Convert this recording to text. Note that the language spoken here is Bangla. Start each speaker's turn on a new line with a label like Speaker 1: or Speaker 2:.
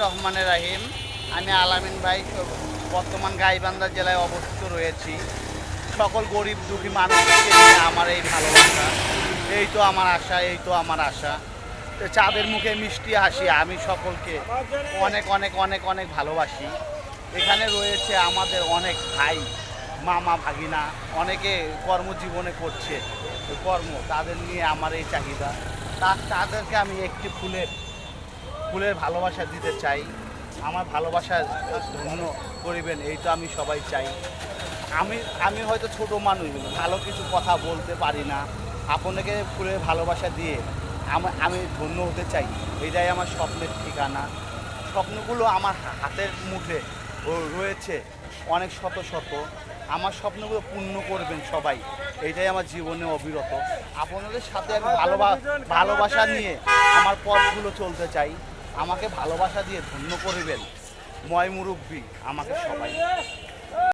Speaker 1: রহমানের রাহিম। আমি আলামিন ভাই বর্তমান গাইবান্ধা জেলায় অবস্থিত রয়েছি। সকল গরিব দুঃখী মানুষকে নিয়ে আমার এই ভালোবাসা, এই তো আমার আশা, এই তো আমার আশা। তো চাঁদের মুখে মিষ্টি হাসি, আমি সকলকে অনেক অনেক অনেক অনেক ভালোবাসি। এখানে রয়েছে আমাদের অনেক ভাই, মামা, ভাগিনা, অনেকে কর্মজীবনে করছে কর্ম, তাদের নিয়ে আমার এই চাহিদা। তাদেরকে আমি একটি ফুলের ভালোবাসা দিতে চাই। আমার ভালোবাসা ধন্য করিবেন, এই তো আমি সবাই চাই। আমি আমি হয়তো ছোট মানুষ, ভালো কিছু কথা বলতে পারি না। আপনাকে ফুলের ভালোবাসা দিয়ে আমি ধন্য হতে চাই। এটাই আমার স্বপ্নের ঠিকানা। স্বপ্নগুলো আমার হাতের মুঠে রয়েছে অনেক শত শত। আমার স্বপ্নগুলো পূর্ণ করবেন সবাই, এইটাই আমার জীবনে অবিরত। আপনাদের সাথে আমি ভালোবাসা নিয়ে আমার পথগুলো চলতে চাই। আমাকে ভালোবাসা দিয়ে ধন্য করবেন, ময় মুরব্বী আমাকে সবাই।